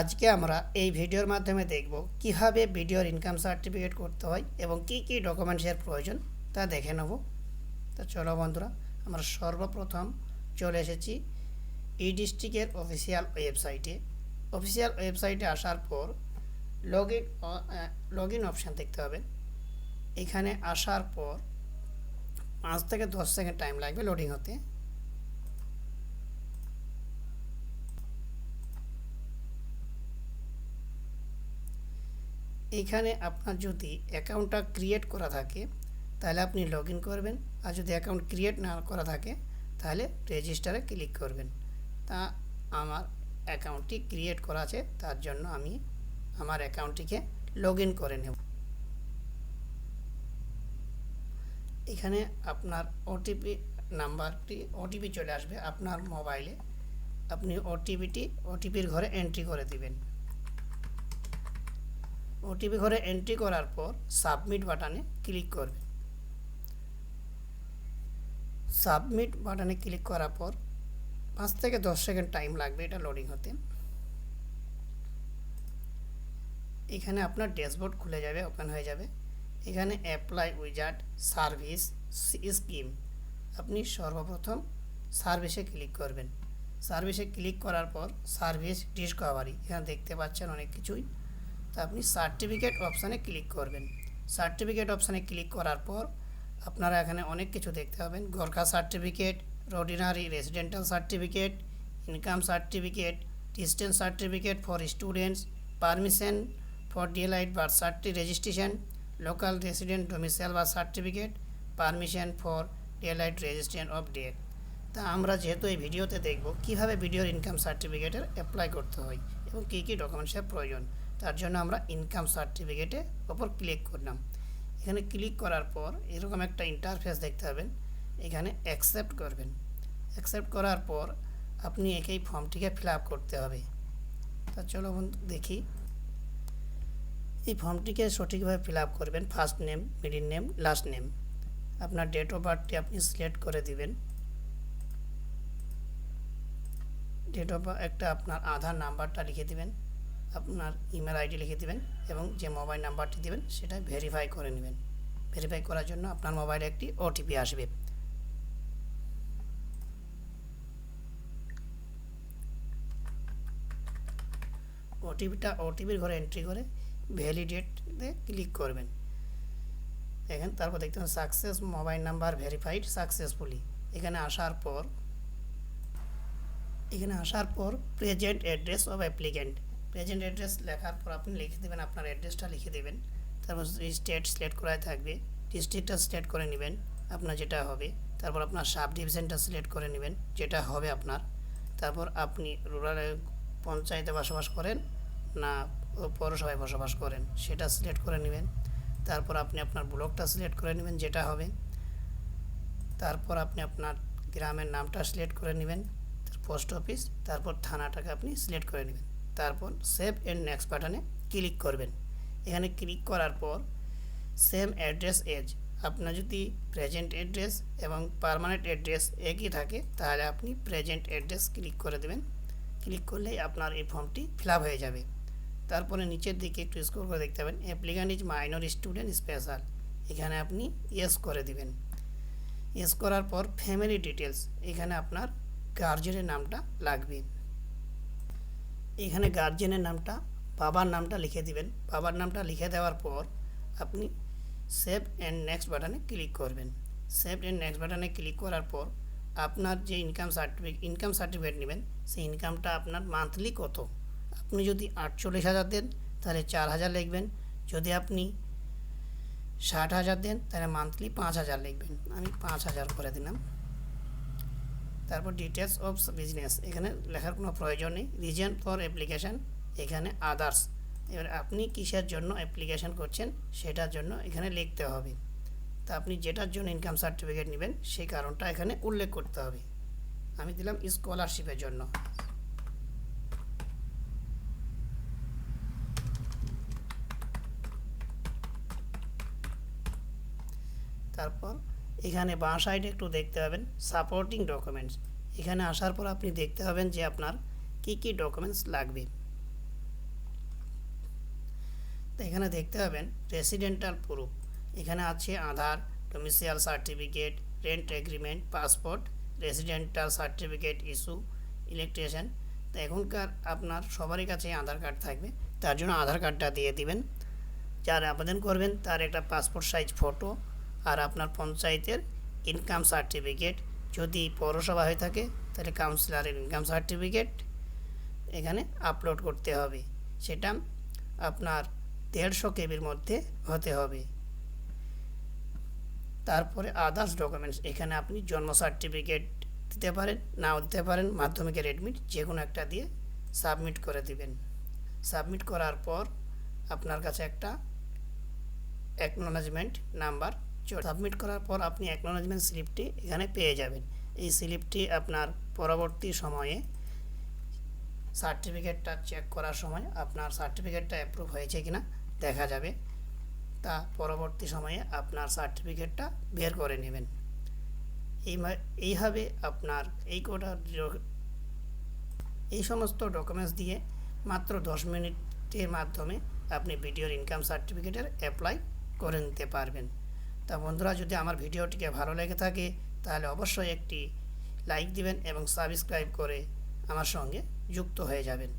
আজকে আমরা এই ভিডিওর মাধ্যমে দেখব কিভাবে ভিডিওর ইনকাম সার্টিফিকেট করতে হয় এবং কি কি ডকুমেন্টসের প্রয়োজন তা দেখে নেব। তো চলো বন্ধুরা, আমরা সর্বপ্রথম চলে এসেছি ই ডিস্ট্রিক্টের অফিসিয়াল ওয়েবসাইটে আসার পর লগ ইন অপশান দেখতে হবে। এখানে আসার পর 5 থেকে 10 সেকেন্ড টাইম লাগবে লোডিং হতে। এখানে আপনার যদি অ্যাকাউন্টটা ক্রিয়েট করা থাকে তাহলে আপনি লগ ইন করবেন, আর যদি অ্যাকাউন্ট ক্রিয়েট না করা থাকে তাহলে রেজিস্টারে ক্লিক করবেন। তা আমার অ্যাকাউন্টটি ক্রিয়েট করা আছে, তার জন্য আমি আমার অ্যাকাউন্টটিকে লগ ইন করে নেব। এখানে আপনার ওটিপি চলে আসবে আপনার মোবাইলে। আপনি ওটিপির ঘরে এন্ট্রি করে দিবেন। ওটিপি ঘরে এন্ট্রি করার পর সাবমিট বাটনে ক্লিক করবেন। সাবমিট বাটনে ক্লিক করার পর 5 থেকে 10 সেকেন্ড টাইম লাগবে এটা লোডিং হতে। এখানে আপনার ড্যাশবোর্ড খুলে যাবে, ওপেন হয়ে যাবে। এখানে অ্যাপ্লাই উইজার্ড সার্ভিস স্কিম, আপনি সর্বপ্রথম সার্ভিসে ক্লিক করবেন। সার্ভিসে ক্লিক করার পর সার্ভিস ডিসকভারি, এখানে দেখতে পাচ্ছেন অনেক কিছুই। তো আপনি সার্টিফিকেট অপশানে ক্লিক করবেন। সার্টিফিকেট অপশানে ক্লিক করার পর আপনারা এখানে অনেক কিছু দেখতে পাবেন। Gorkha certificate, ordinary residential certificate, income certificate, distance certificate for students, permission for DElEd birth certificate registration, local resident domicile birth certificate, permission for DElEd registration of death. তা আমরা যেহেতু এই ভিডিওতে দেখব কীভাবে ভিডিওর ইনকাম সার্টিফিকেটের অ্যাপ্লাই করতে হয় এবং কী কী ডকুমেন্টসের প্রয়োজন, তার জন্য আমরা ইনকাম সার্টিফিকেটের ওপর ক্লিক করলাম। এখানে ক্লিক করার পর এরকম একটা ইন্টারফেস দেখতে পাবেন। এখানে অ্যাকসেপ্ট করবেন। অ্যাকসেপ্ট করার পর আপনি এই ফর্মটিকে ফিল আপ করতে হবে। তা চলো দেখি। এই ফর্মটিকে সঠিকভাবে ফিল আপ করবেন। First name, middle name, last name, আপনার ডেট অফ বার্থটি আপনি সিলেক্ট করে দিবেন। ডেট অফ বার্থ একটা আপনার আধার নাম্বারটা লিখে দিবেন, আপনার ইমেল আইডি লিখে দিবেন এবং যে মোবাইল নাম্বারটি দিবেন সেটা ভেরিফাই করে নেবেন। ভেরিফাই করার জন্য আপনার মোবাইলে একটি ওটিপি আসবে। ওটিপির ঘরে এন্ট্রি করে ভ্যালিডেটে ক্লিক করবেন। এখানে তারপর দেখতে পাবেন success mobile number verified successfully. এখানে আসার পর present address of applicant, present address লেখার পর আপনি লিখে দেবেন, আপনার অ্যাড্রেসটা লিখে দেবেন। তারপর স্টেট সিলেক্ট করাই থাকবে, ডিস্ট্রিক্টটা সিলেক্ট করে নেবেন আপনার যেটা হবে। তারপর আপনার সাব ডিভিশনটা সিলেক্ট করে নেবেন যেটা হবে আপনার। তারপর আপনি রুরাল পঞ্চায়েতে বসবাস করেন না পৌরসভায় বসবাস করেন সেটা সিলেক্ট করে নেবেন। তারপর আপনি আপনার ব্লকটা সিলেক্ট করে নেবেন যেটা হবে। তারপর আপনি আপনার গ্রামের নামটা সিলেক্ট করে নেবেন, পোস্ট অফিস, তারপর থানাটাকে আপনি সিলেক্ট করে নেবেন। তারপর সেভ এন্ড নেক্সট বাটনে ক্লিক করবেন। এখানে ক্লিক করার পর সেম অ্যাড্রেস এজ, আপনার যদি প্রেজেন্ট অ্যাড্রেস এবং পার্মানেন্ট অ্যাড্রেস একই থাকে তাহলে আপনি প্রেজেন্ট অ্যাড্রেস ক্লিক করে দেবেন। ক্লিক করলেই আপনার এই ফর্মটি ফিল আপ হয়ে যাবে। তারপরে নিচের দিকে একটু স্ক্রল করে দেখতে পাবেন applicant is minor student special, এখানে আপনি ইয়েস করে দিবেন। ইয়েস করার পর ফ্যামিলি ডিটেলস, এখানে আপনার গার্জেনের নামটা লাগবে। এখানে গার্জেনের নামটা, বাবার নামটা লিখে দিবেন। বাবার নামটা লিখে দেওয়ার পর আপনি সেভ অ্যান্ড নেক্সট বাটনে ক্লিক করবেন। সেভ অ্যান্ড নেক্সট বাটনে ক্লিক করার পর আপনার যে ইনকাম সার্টিফিকেট নেবেন সেই ইনকামটা আপনার মান্থলি কত। আপনি যদি 48,000 দেন তাহলে 4,000 লিখবেন, যদি আপনি 60,000 দেন তাহলে মান্থলি 5,000 লিখবেন। আমি 5,000 করে দিলাম। তারপর ডিটেলস অফ বিজনেস, এখানে লেখার কোনো প্রয়োজন নেই। রিজন ফর অ্যাপ্লিকেশান, এখানে আদার্স, এবার আপনি কিসের জন্য অ্যাপ্লিকেশান করছেন সেটার জন্য এখানে লিখতে হবে। তা আপনি যেটার জন্য ইনকাম সার্টিফিকেট নেবেন সেই কারণটা এখানে উল্লেখ করতে হবে। আমি দিলাম স্কলারশিপের জন্য। তারপর এখানে বাঁ সাইডে একটু দেখতে পাবেন সাপোর্টিং ডকুমেন্টস, এখানে আসার পর আপনি দেখতে পাবেন যে আপনার কি কি ডকুমেন্টস লাগবে। তো এখানে দেখতে পাবেন রেসিডেন্টাল প্রুফ, এখানে আছে Aadhaar, domicile certificate, rent agreement, passport, residential certificate issue, electrician. তো এখনকার আপনার সবারই কাছে আধার কার্ড থাকবে, তার জন্য আধার কার্ডটা দিয়ে দিবেন। যারা আবেদন করবেন তার একটা পাসপোর্ট সাইজ ফটো আর আপনার পঞ্চায়েতের ইনকাম সার্টিফিকেট, যদি পৌরসভা হয়ে থাকে তাহলে কাউন্সিলরের ইনকাম সার্টিফিকেট এখানে আপলোড করতে হবে। সেটা আপনার 150 কেবির মধ্যে হতে হবে। তারপরে আদার্স ডকুমেন্টস, এখানে আপনি জন্ম সার্টিফিকেট দিতে পারেন, নাও দিতে পারেন, মাধ্যমিকের অ্যাডমিট যে কোনো একটা দিয়ে সাবমিট করে দিবেন। সাবমিট করার পর আপনার কাছে একটা অ্যাকনোলেজমেন্ট নাম্বার, সাবমিট করার পর আপনি অ্যাকনোলেজমেন্ট স্লিপটি এখানে পেয়ে যাবেন। এই স্লিপটি আপনার পরবর্তী সময়ে সার্টিফিকেটটা চেক করার সময় আপনার সার্টিফিকেটটা অ্যাপ্রুভ হয়েছে কিনা দেখা যাবে। তা পরবর্তী সময়ে আপনার সার্টিফিকেটটা বের করে নেবেন। এইভাবে আপনার এই সমস্ত ডকুমেন্টস দিয়ে মাত্র 10 মিনিটের মাধ্যমে আপনি বিডিওর ইনকাম সার্টিফিকেটের অ্যাপ্লাই করে নিতে পারবেন। তা বন্ধুরা, যদি আমার ভিডিওটিকে ভালো লেগে থাকে তাহলে অবশ্যই একটি লাইক দিবেন এবং সাবস্ক্রাইব করে আমার সঙ্গে যুক্ত হয়ে যাবেন।